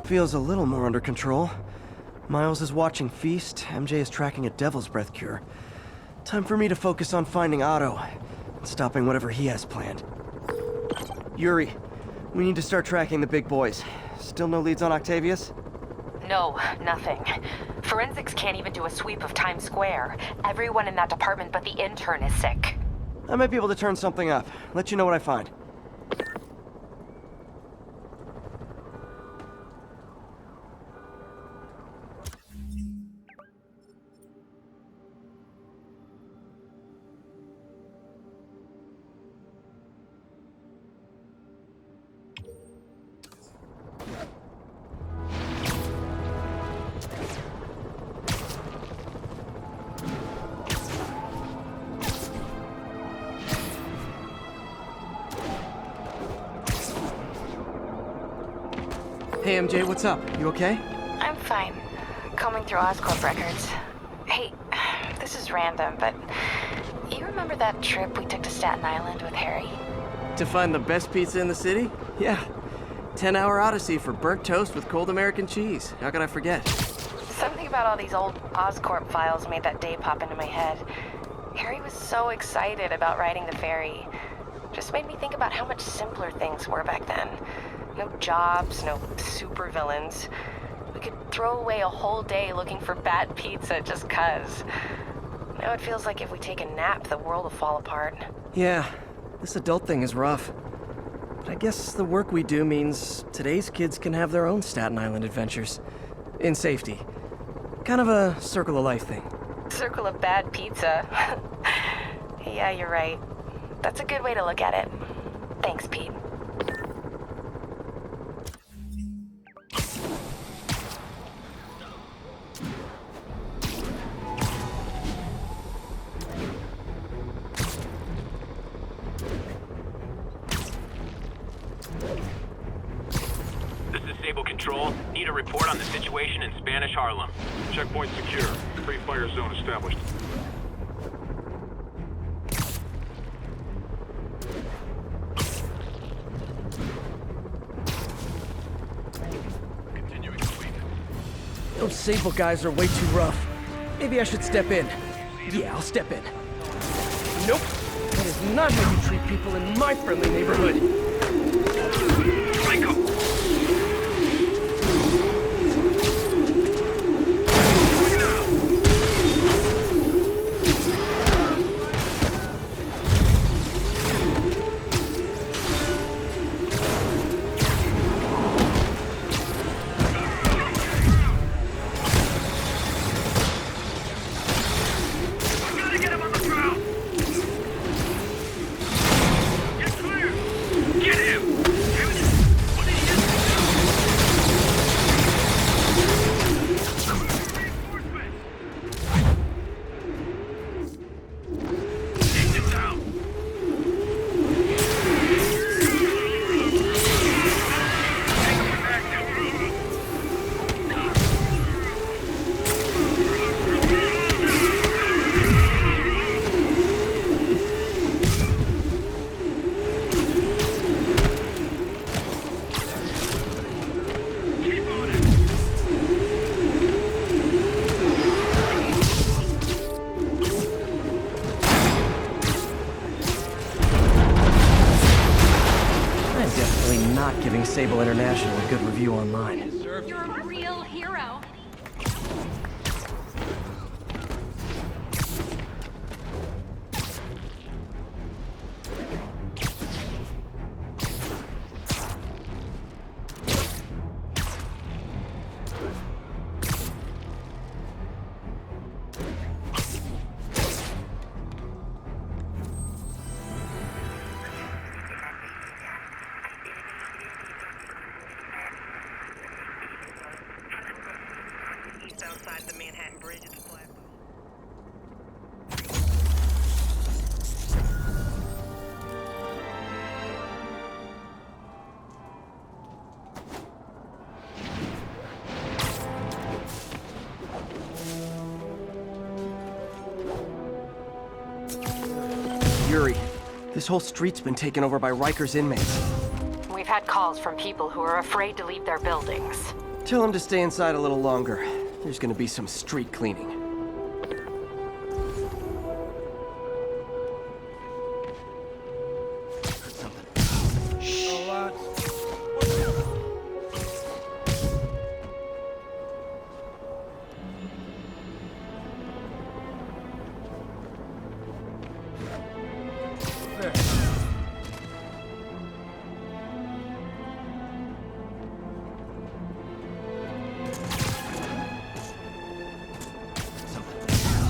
Feels a little more under control. Miles is watching Feast, MJ is tracking a Devil's Breath cure. Time for me to focus on finding Otto and stopping whatever he has planned. Yuri, we need to start tracking the big boys. Still no leads on Octavius? No, nothing. Forensics can't even do a sweep of Times Square. Everyone in that department but the intern is sick. I might be able to turn something up. Let you know what I find. Hey MJ, what's up? You okay? I'm fine. Combing through Oscorp records. Hey, this is random, but you remember that trip we took to Staten Island with Harry? To find the best pizza in the city? Yeah. 10-hour odyssey for burnt toast with cold American cheese. How could I forget? Something about all these old Oscorp files made that day pop into my head. Harry was so excited about riding the ferry. Just made me think about how much simpler things were back then. No jobs, no supervillains. We could throw away a whole day looking for bad pizza just 'cause. Now it feels like if we take a nap, the world will fall apart. Yeah, this adult thing is rough. But I guess the work we do means today's kids can have their own Staten Island adventures. In safety. Kind of a circle of life thing. Circle of bad pizza. Yeah, you're right. That's a good way to look at it. Thanks, Pete. Control, need a report on the situation in Spanish Harlem. Checkpoint secure. Free fire zone established. Continuing sweep. Those Sable guys are way too rough. Maybe I should step in. Yeah, I'll step in. Nope. That is not how you treat people in my friendly neighborhood. Psycho! Giving Sable International a good review online. You're a real hero. Outside the Manhattan Bridge at the flag. Yuri, this whole street's been taken over by Riker's inmates. We've had calls from people who are afraid to leave their buildings. Tell him to stay inside a little longer. There's gonna be some street cleaning.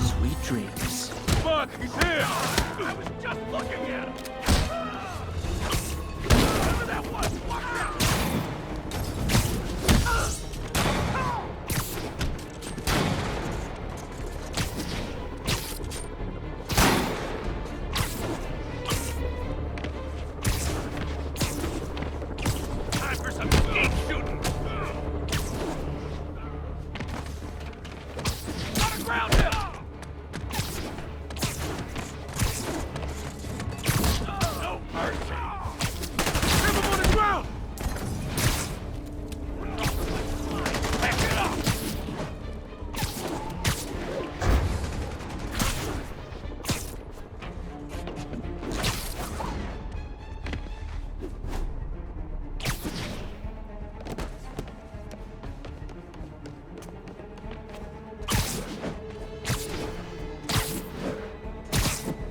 Sweet dreams. Fuck, he's here! I was just looking at him! Whoever that was, watch out! Time for some skeet shooting! Gotta ground him! No mercy! Grab him on the ground! Back it up!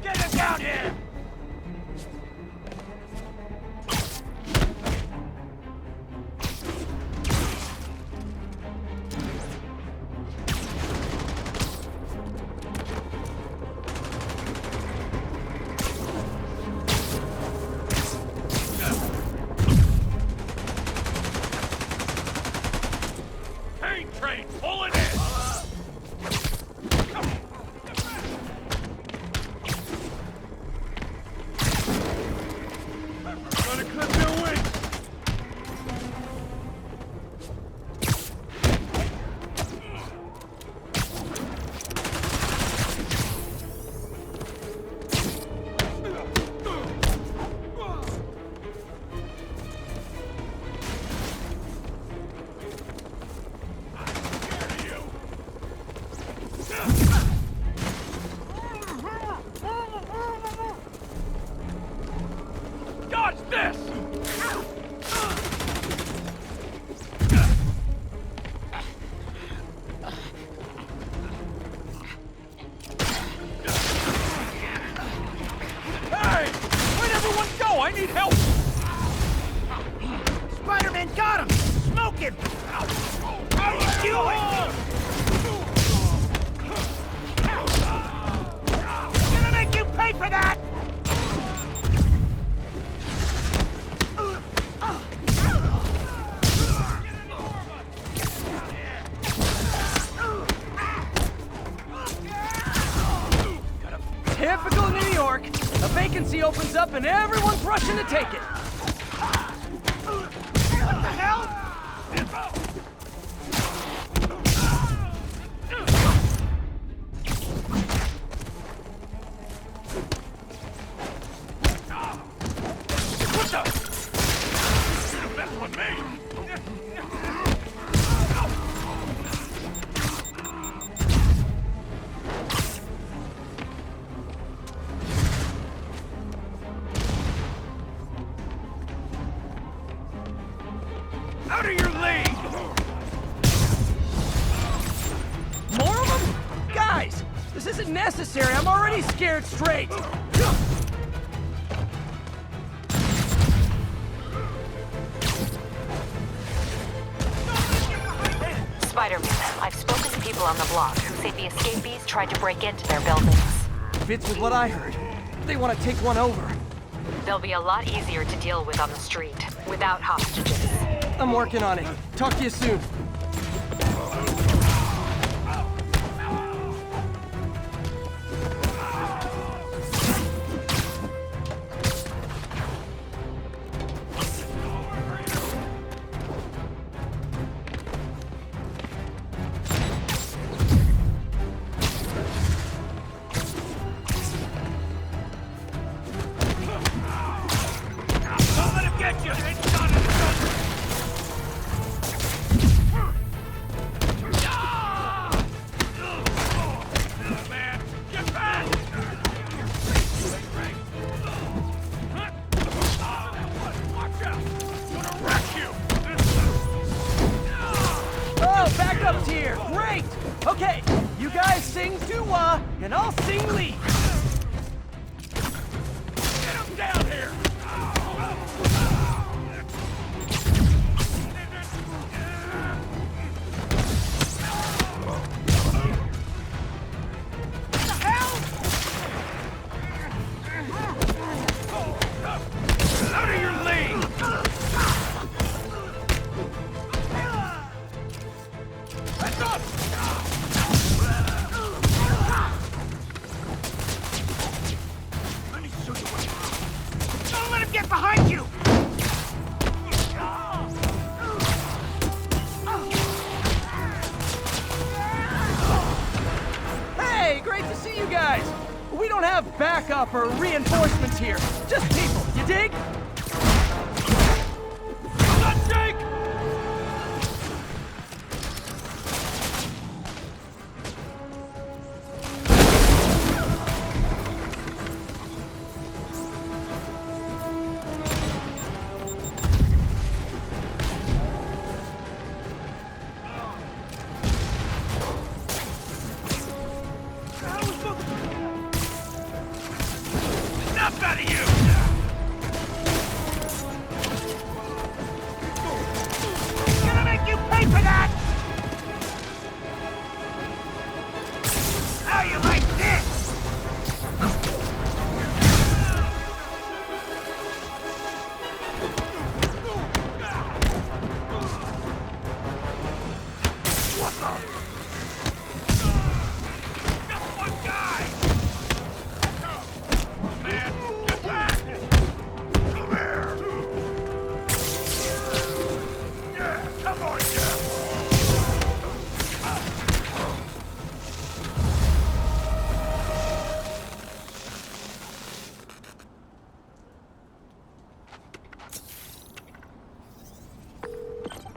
Get him down here! Pain train, pull it in! Gonna clip their wings! Dodge this! Hey! Where'd everyone go? I need help! Spider-Man got him! Smoke him! How you doing? Gonna make you pay for that! Typical New York. A vacancy opens up and everyone's rushing to take it. What the hell? What the? That's what me! Out of your league! More of them? Guys, this isn't necessary. I'm already scared straight. Spider-Man, I've spoken to people on the block who say the escapees tried to break into their buildings. Fits with what I heard. They want to take one over. They'll be a lot easier to deal with on the street, without hostages. I'm working on it. Talk to you soon. Don't let him get you! It's done! Okay, you guys sing doo-wah, and I'll sing lead. Get him down here! Out of your lane! That's up! Let me show you what. Don't let him get behind you! Hey, great to see you guys. We don't have backup or reinforcements here. Just people, you dig? Let's take! Enough out of you! Gonna make you pay for that! How you like this? Just one guy! Man, get back! Come here! Yeah, come on, yeah!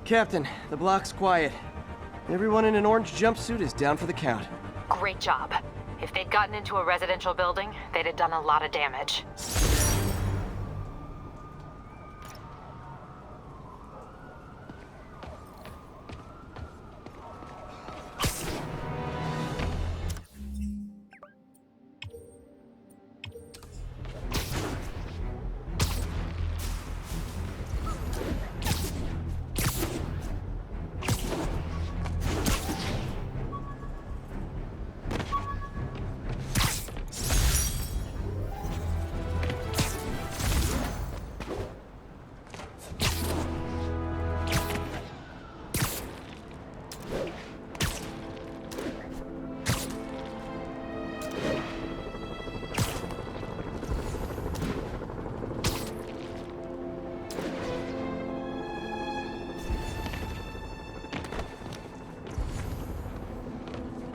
Captain, the block's quiet. Everyone in an orange jumpsuit is down for the count. Great job. If they'd gotten into a residential building, they'd have done a lot of damage.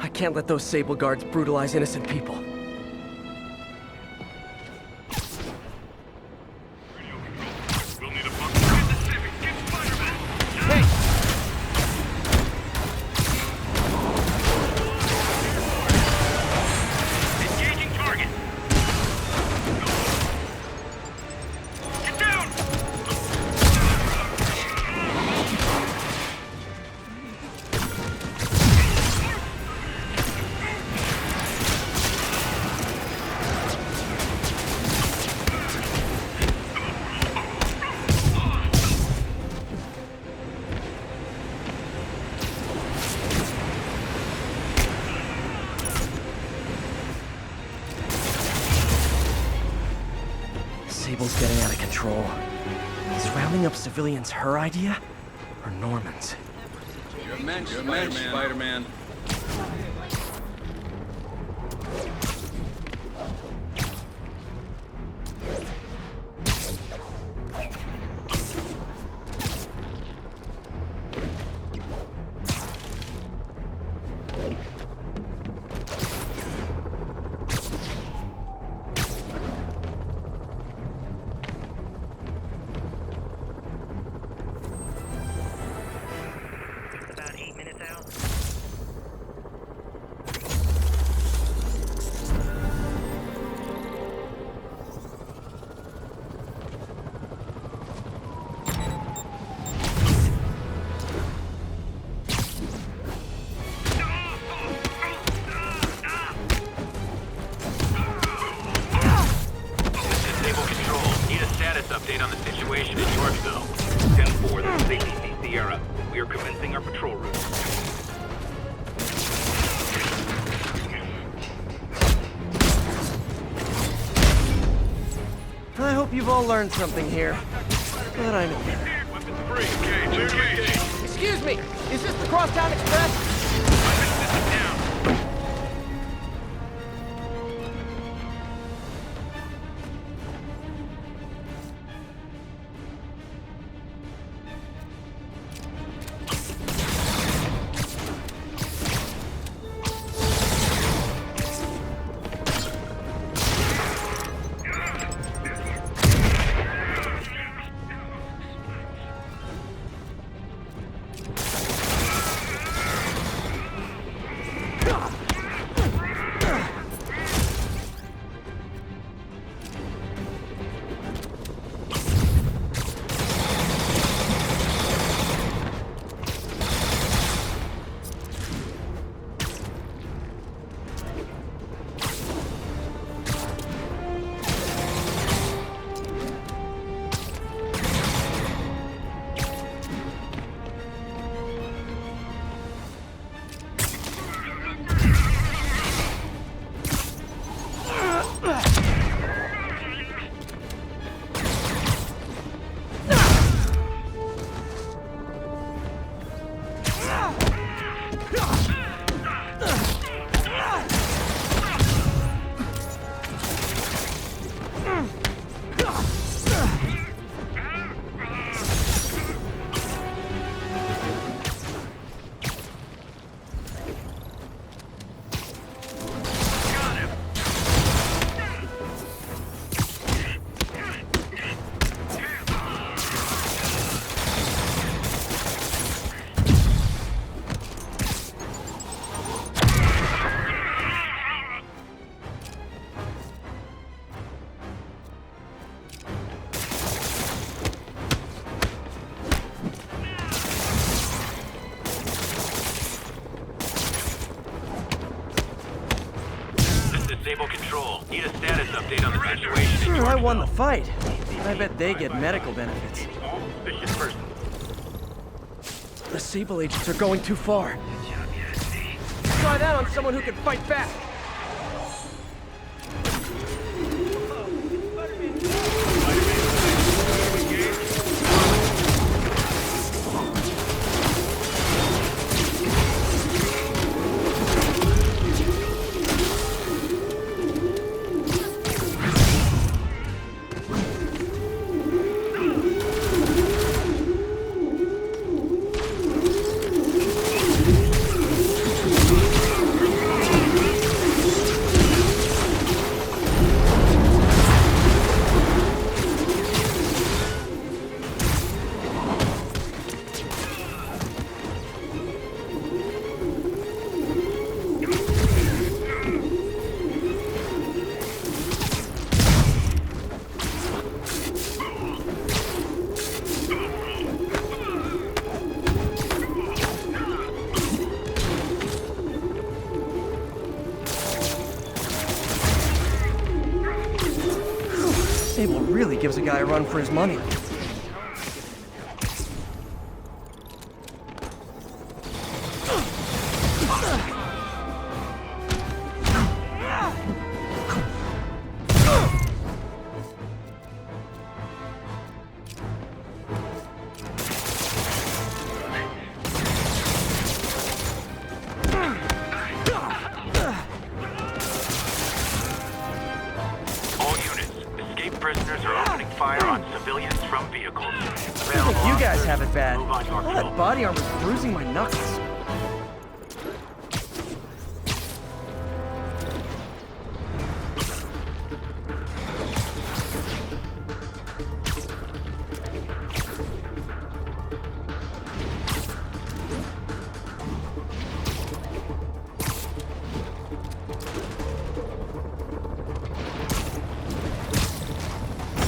I can't let those Sable guards brutalize innocent people. We'll need a bunker. Get the Civic! Get Spider-Man! Hey, Engaging target. Get down! Sable's getting out of control. Is rounding up civilians her idea? Or Norman's? Good mensch, Spider-Man. About 8 minutes out. up. We are commencing our patrol route. I hope you've all learned something here. But I know better. Weapons free. Okay. Excuse me, is this the Crosstown Express? Disable control. Need a status update on the situation. I won the fight. I bet they get medical benefits. Suspicious person. The Sable agents are going too far. Try that on someone who can fight back. Sable really gives a guy a run for his money. Prisoners are opening fire on civilians from vehicles. I think you guys have it bad. All that body armor's bruising my knuckles.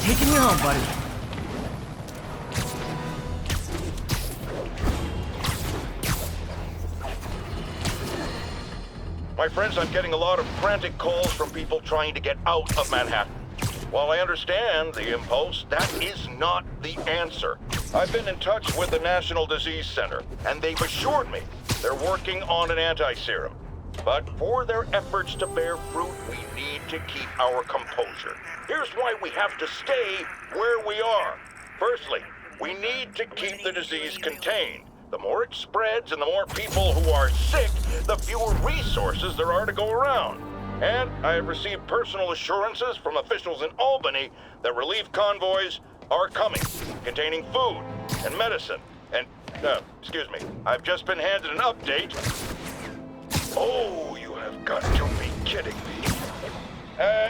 Taking you home, buddy. My friends, I'm getting a lot of frantic calls from people trying to get out of Manhattan. While I understand the impulse, that is not the answer. I've been in touch with the National Disease Center, and they've assured me they're working on an anti-serum. But for their efforts to bear fruit, we need to keep our composure. Here's why we have to stay where we are. Firstly, we need to keep the disease contained. The more it spreads and the more people who are sick, the fewer resources there are to go around. And I have received personal assurances from officials in Albany that relief convoys are coming, containing food and medicine. And, excuse me, I've just been handed an update. Oh, you have got to be kidding me.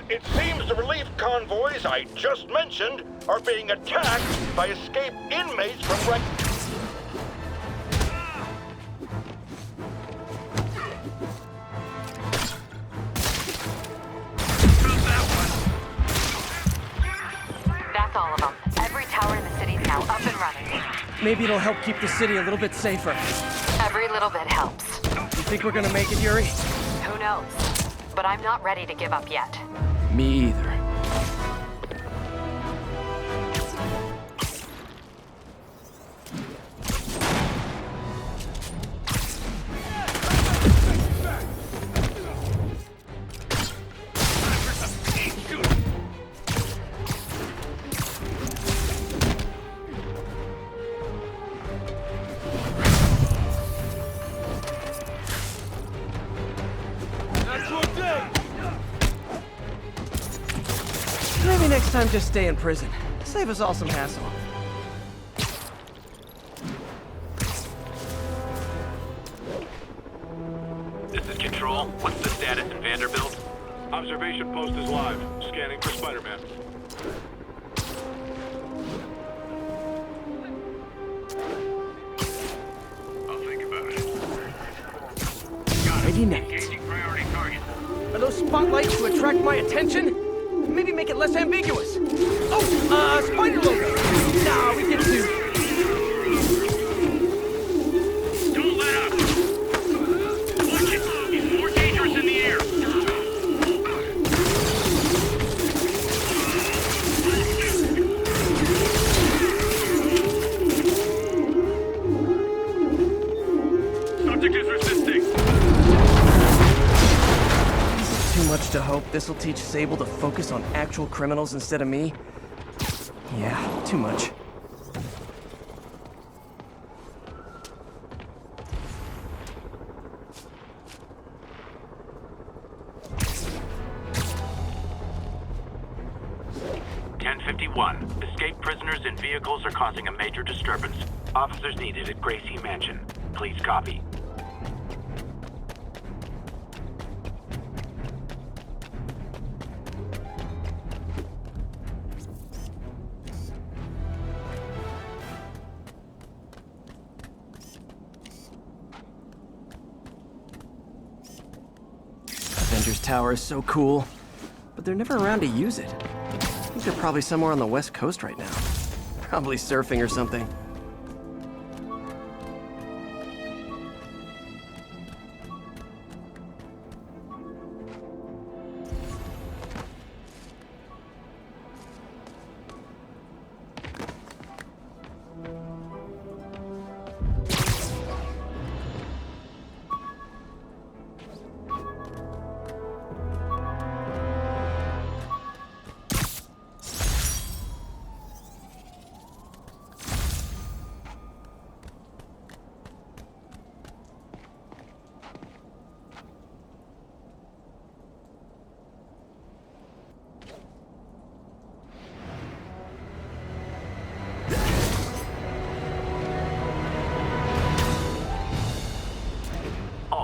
It seems the relief convoys I just mentioned are being attacked by escaped inmates from That's all of them. Every tower in the city is now up and running. Maybe it'll help keep the city a little bit safer. Every little bit helps. You think we're gonna make it, Yuri? Who knows? But I'm not ready to give up yet. Me either. Maybe next time just stay in prison. Save us all some hassle. This is Control. What's the status in Vanderbilt? Observation post is live. Scanning for Spider-Man. I'll think about it. Ready next. Engaging priority target. Are those spotlights to attract my attention? Maybe make it less ambiguous. Oh, spider logo. Nah, we get to. Don't let up! Watch it! He's more dangerous in the air! Subject is resisting! Too much to hope this'll teach Sable to focus on actual criminals instead of me? Yeah, too much. Escaped prisoners and vehicles are causing a major disturbance. Officers needed at Gracie Mansion. Please copy. Avengers Tower is so cool, but they're never around to use it. I think they're probably somewhere on the West Coast right now. Probably surfing or something.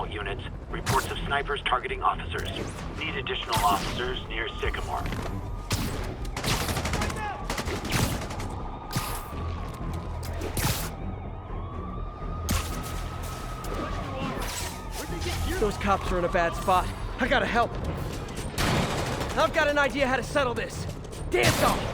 Units, reports of snipers targeting officers. Need additional officers near Sycamore. Those cops are in a bad spot. I gotta help. I've got an idea how to settle this. Dance off!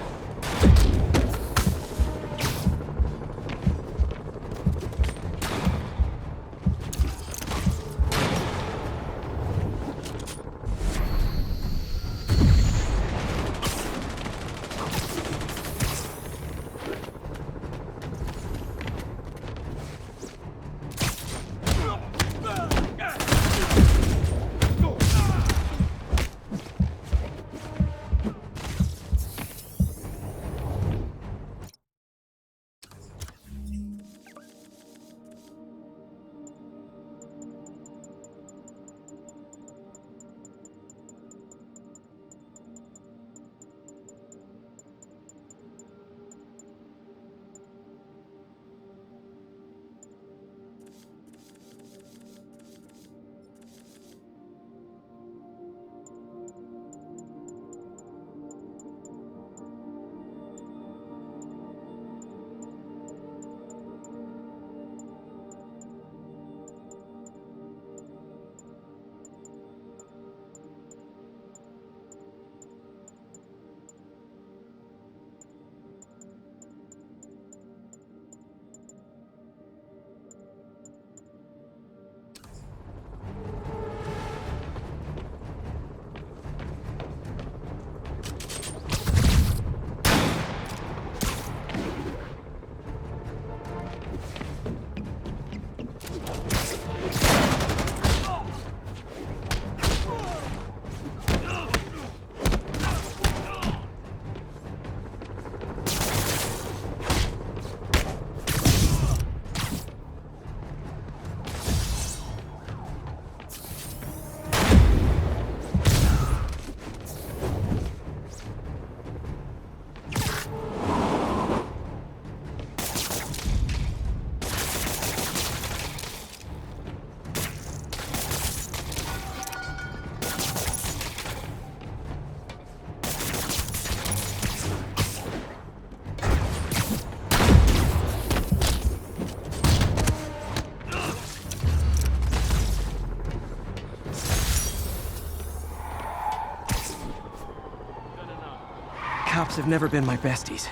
cops have never been my besties,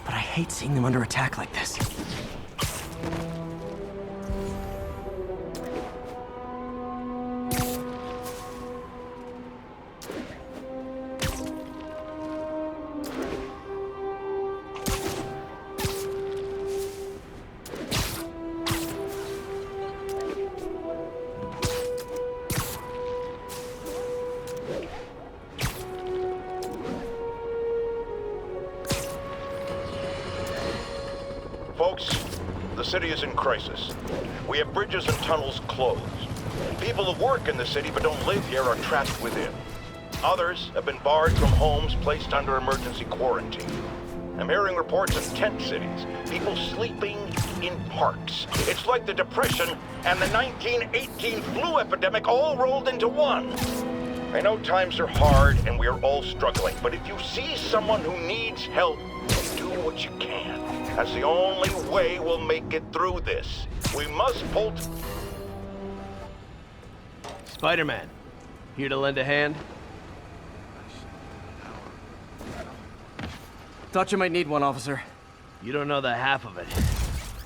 but I hate seeing them under attack like this. Folks, the city is in crisis. We have bridges and tunnels closed. People who work in the city but don't live here are trapped within. Others have been barred from homes, placed under emergency quarantine. I'm hearing reports of tent cities, people sleeping in parks. It's like the Depression and the 1918 flu epidemic all rolled into one. I know times are hard and we are all struggling, but if you see someone who needs help, do what you can. That's the only way we'll make it through this. We must pull... Spider-Man, here to lend a hand? Thought you might need one, officer. You don't know the half of it.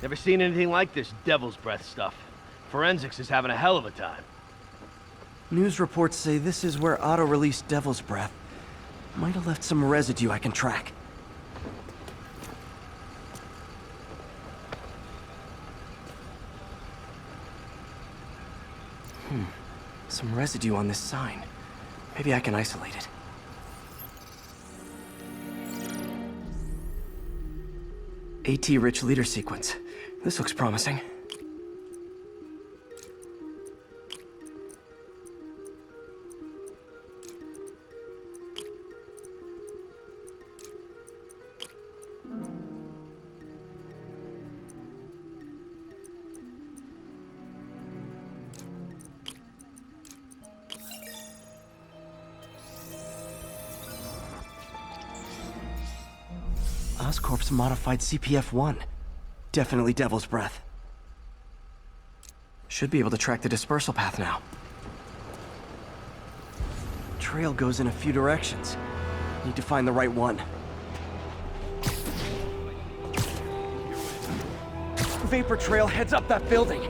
Never seen anything like this devil's breath stuff. Forensics is having a hell of a time. News reports say this is where Otto released Devil's Breath. Might have left some residue I can track. Some residue on this sign. Maybe I can isolate it. AT-rich leader sequence. This looks promising. Oscorp's modified CPF-1. Definitely Devil's Breath. Should be able to track the dispersal path now. Trail goes in a few directions. Need to find the right one. Vapor trail heads up that building.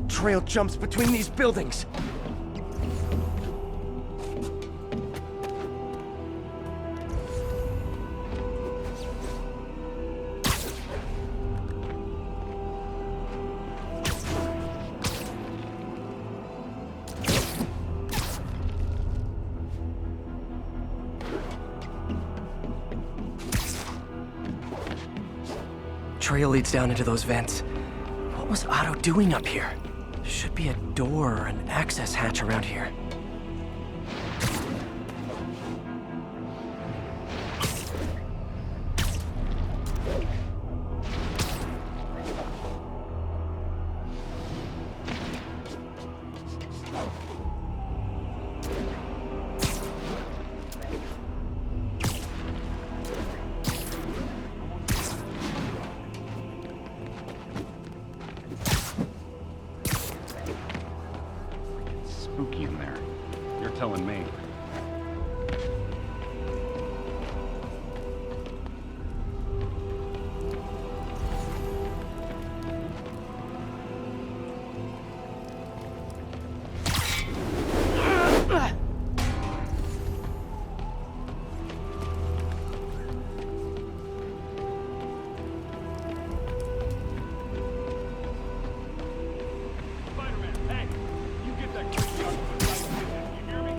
Trail jumps between these buildings. Trail leads down into those vents. What was Otto doing up here? Should be a door or an access hatch around here. Spooky in there. You're telling me. Spider-Man, hey! You get that crazy octopus out of here, you hear me?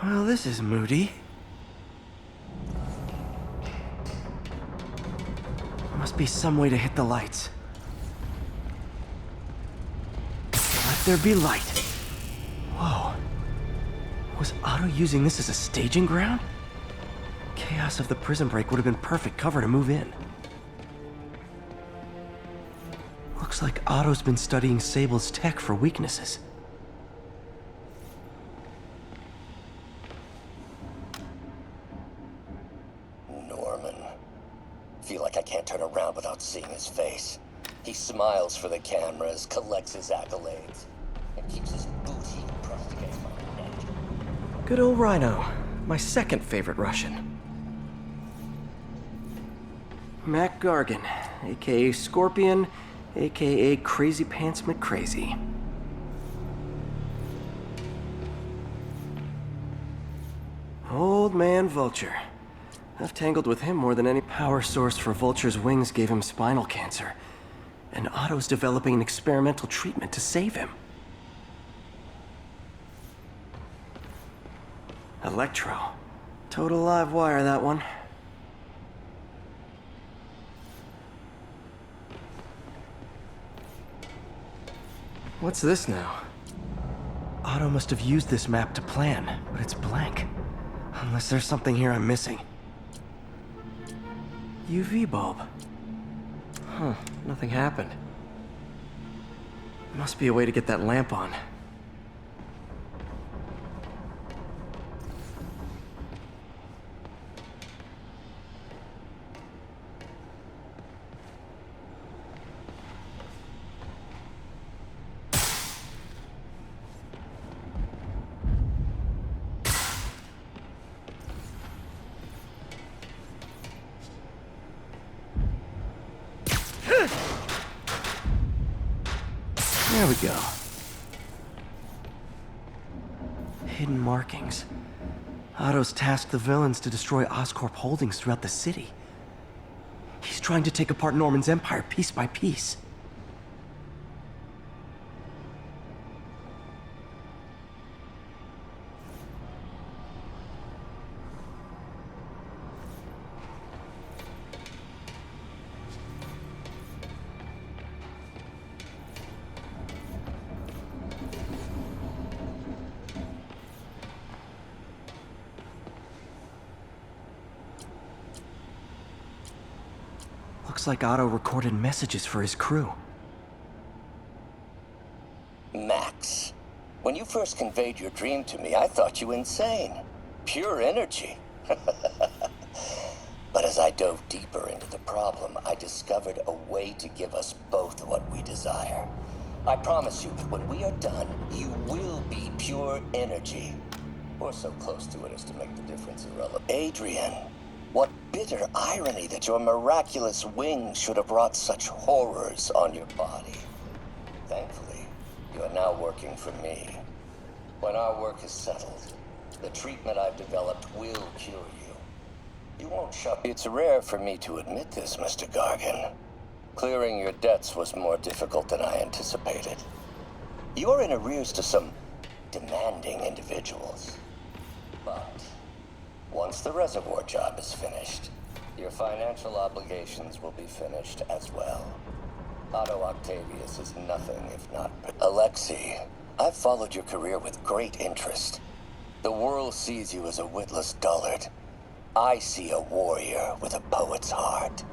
Well, this is moody. Must be some way to hit the lights. Let there be light. Whoa. Was Otto using this as a staging ground? Chaos of the prison break would have been perfect cover to move in. Looks like Otto's been studying Sable's tech for weaknesses. Norman. Feel like I can't turn around without seeing his face. He smiles for the cameras, collects his accolades, and keeps his boot heel pressed against my neck. Good old Rhino. My second favorite Russian. Mac Gargan, aka Scorpion, aka Crazy Pants McCrazy. Old man Vulture. I've tangled with him more than any power source for Vulture's wings gave him spinal cancer. And Otto's developing an experimental treatment to save him. Electro. Total live wire, that one. What's this now? Otto must have used this map to plan, but it's blank. Unless there's something here I'm missing. UV bulb. Huh, nothing happened. Must be a way to get that lamp on. There we go. Hidden markings. Otto's tasked the villains to destroy Oscorp holdings throughout the city. He's trying to take apart Norman's empire piece by piece. Looks like Otto recorded messages for his crew. Max, when you first conveyed your dream to me, I thought you insane. Pure energy. But as I dove deeper into the problem, I discovered a way to give us both what we desire. I promise you, when we are done, you will be pure energy. Or so close to it as to make the difference irrelevant. Adrian, what bitter irony that your miraculous wings should have wrought such horrors on your body. Thankfully, you are now working for me. When our work is settled, the treatment I've developed will cure you. You won't shut. It's rare for me to admit this, Mr. Gargan. Clearing your debts was more difficult than I anticipated. You're in arrears to some demanding individuals. But once the reservoir job is finished, your financial obligations will be finished as well. Otto Octavius is nothing if not... Alexei, I've followed your career with great interest. The world sees you as a witless dullard. I see a warrior with a poet's heart.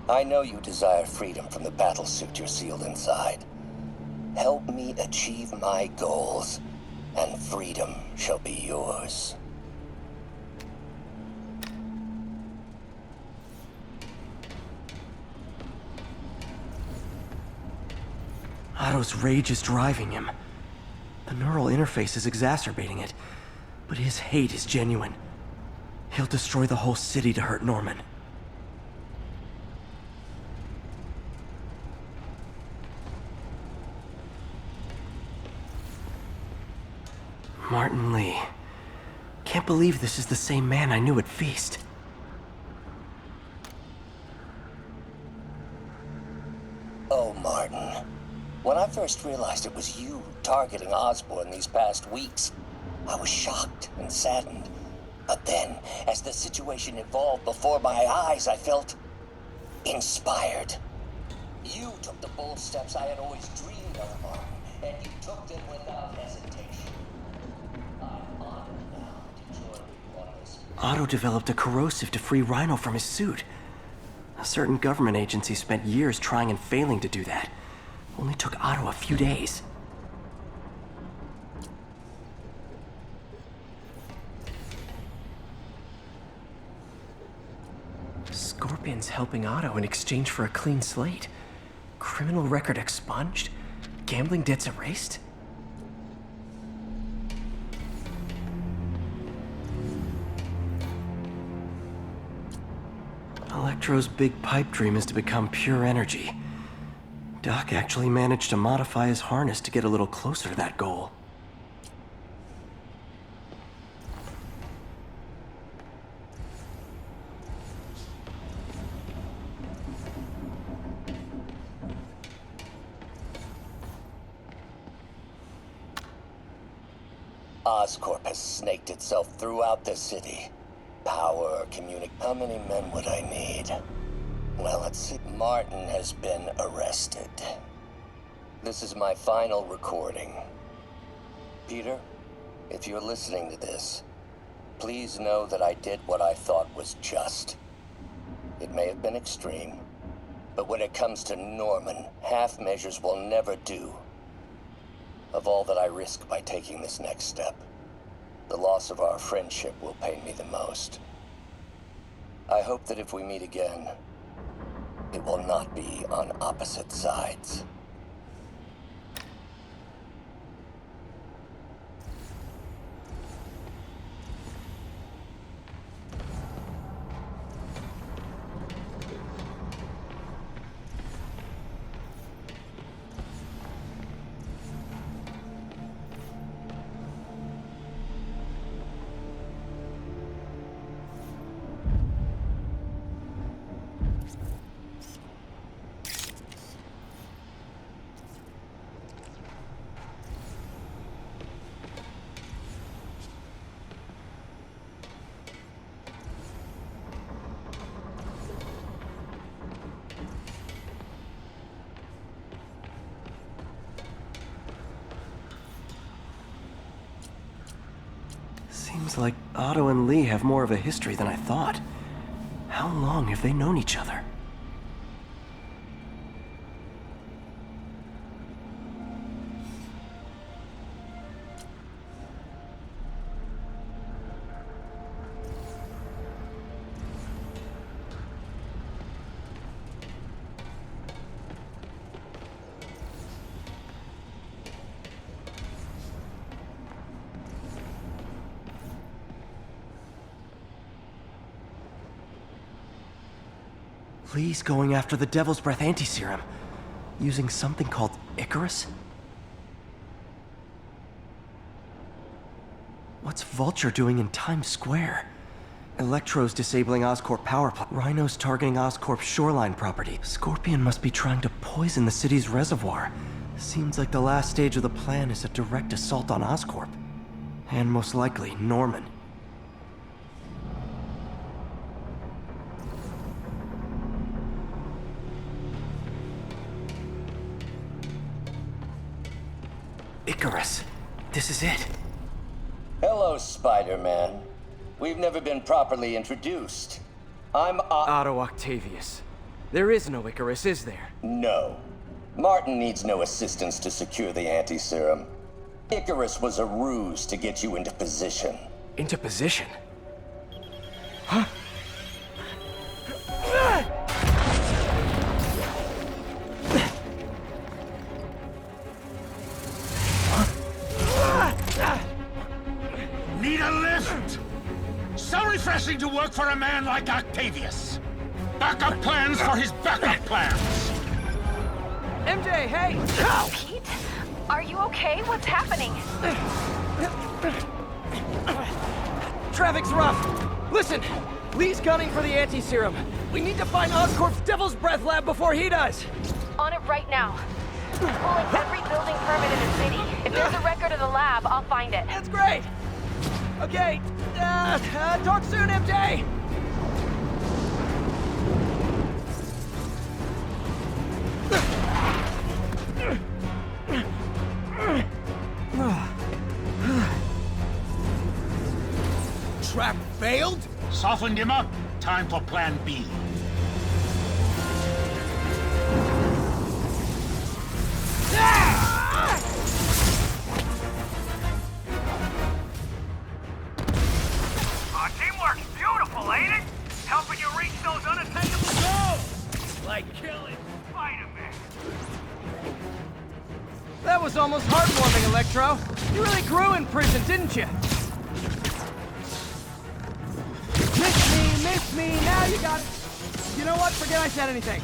I know you desire freedom from the battlesuit you're sealed inside. Help me achieve my goals, and freedom shall be yours. Otto's rage is driving him. The neural interface is exacerbating it, but his hate is genuine. He'll destroy the whole city to hurt Norman. Martin Lee. Can't believe this is the same man I knew at Feast. Oh, Martin. When I first realized it was you targeting Osborn these past weeks, I was shocked and saddened. But then, as the situation evolved before my eyes, I felt inspired. You took the bold steps I had always dreamed of, Martin, and you took them without hesitation. I'm honored now to join you on this. Otto developed a corrosive to free Rhino from his suit. A certain government agency spent years trying and failing to do that. Only took Otto a few days. Scorpion's helping Otto in exchange for a clean slate. Criminal record expunged? Gambling debts erased? Electro's big pipe dream is to become pure energy. Doc actually managed to modify his harness to get a little closer to that goal. Oscorp has snaked itself throughout the city. Power, How many men would I need? Well, let's see. Martin has been arrested. This is my final recording. Peter, if you're listening to this, please know that I did what I thought was just. It may have been extreme, but when it comes to Norman, half measures will never do. Of all that I risk by taking this next step, the loss of our friendship will pain me the most. I hope that if we meet again, it will not be on opposite sides. Seems like Otto and Lee have more of a history than I thought. How long have they known each other? Lee's going after the Devil's Breath anti-serum, using something called Icarus? What's Vulture doing in Times Square? Electro's disabling Oscorp power plant. Rhino's targeting Oscorp's shoreline property. Scorpion must be trying to poison the city's reservoir. Seems like the last stage of the plan is a direct assault on Oscorp. And most likely, Norman. Icarus. This is it. Hello, Spider-Man. We've never been properly introduced. I'm Otto Octavius. There is no Icarus, is there? No. Martin needs no assistance to secure the anti-serum. Icarus was a ruse to get you into position. Into position? Huh? Need a lift? So refreshing to work for a man like Octavius. Backup plans for his backup plans. MJ, hey! Pete? Are you okay? What's happening? Traffic's rough. Listen, Lee's gunning for the anti-serum. We need to find Oscorp's Devil's Breath lab before he does. On it right now. I'm pulling every building permit in the city. If there's a record of the lab, I'll find it. That's great. Okay, talk soon, MJ. trap failed? Softened him up. Time for plan B. Teamwork's beautiful, ain't it? Helping you reach those unattainable goals! Like killing Spider-Man. That was almost heartwarming, Electro. You really grew in prison, didn't you? Miss me, now you got it. You know what? Forget I said anything.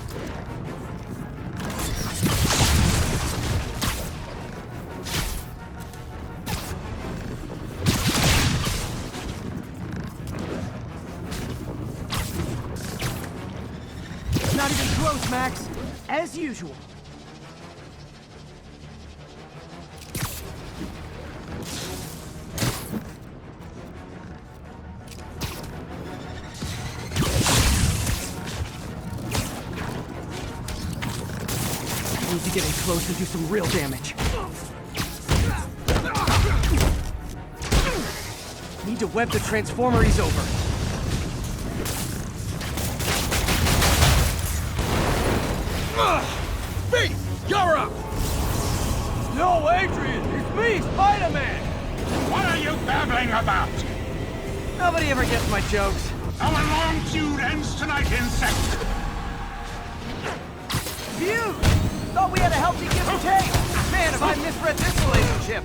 Not even close, Max. As usual. Need to get in close and do some real damage. Need to web the transformer he's over. Beat! You're up! No, Adrian! It's me, Spider-Man! What are you babbling about? Nobody ever gets my jokes. Our long feud ends tonight, insect! Feud! Thought we had a healthy give and take! Man, have I misread this relationship!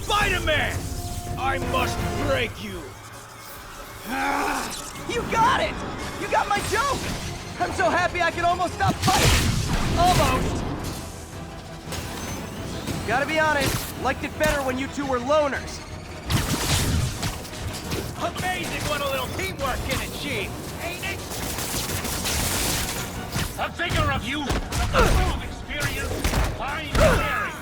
Spider-Man! I must break you! You got it! You got my joke! I'm so happy I can almost stop fighting! Almost! Gotta be honest, liked it better when you two were loners. Amazing what a little teamwork can achieve, ain't it? The vigor of youth, the full of experience, fine daring.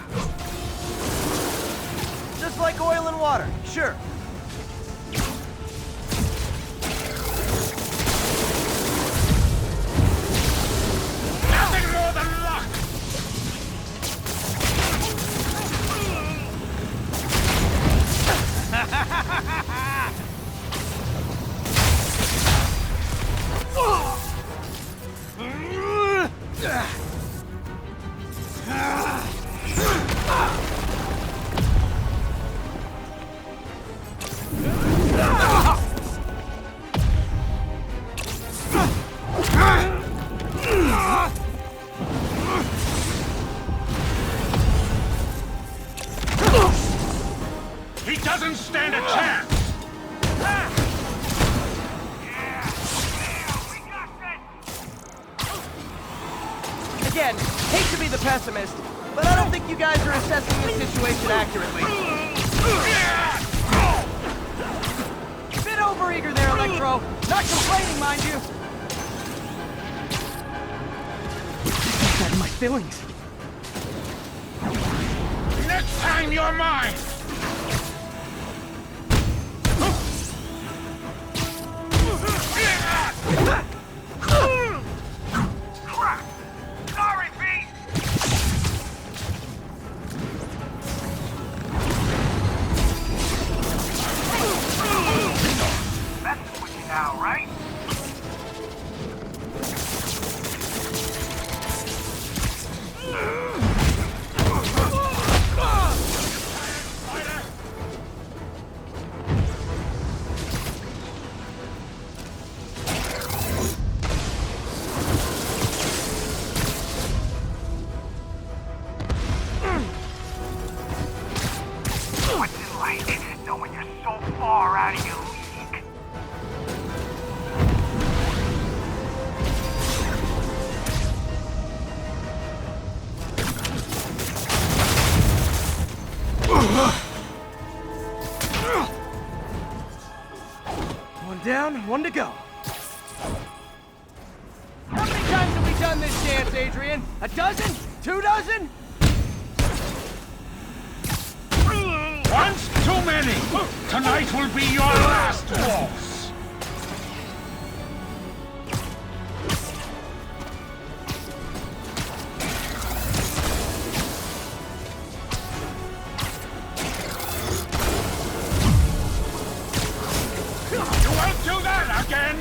Just like oil and water, sure. Nothing more than luck! He doesn't stand a chance! Again, hate to be the pessimist, but I don't think you guys are assessing the situation accurately. Bit overeager there, Electro. Not complaining, mind you. Got in my feelings. Next time you're mine! Crap! Sorry, Pete! That's with you now, right? What's it like, knowing you're so far out of your league? One down, one to go. How many times have we done this dance, Adrian? A dozen? 2 dozen? Once too many! Tonight will be your last waltz! You won't do that again!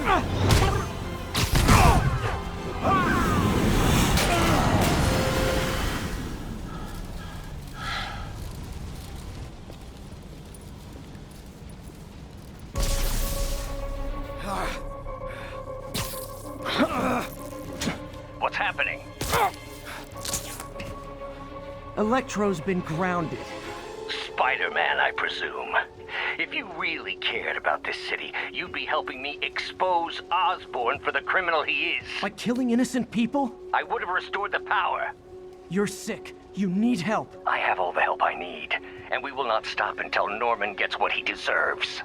What's happening? Electro's been grounded. Spider-Man, I presume. If you really cared about this city, you'd be helping me expose Osborn for the criminal he is. By killing innocent people? I would have restored the power. You're sick. You need help. I have all the help I need, and we will not stop until Norman gets what he deserves.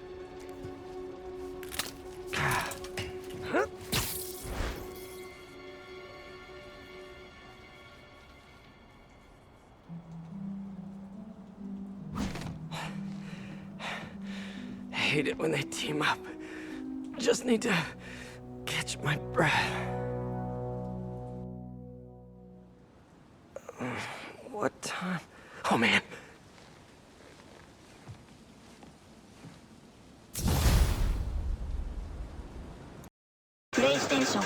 I hate it when they team up. Just need to catch my breath. What time? Oh man. PlayStation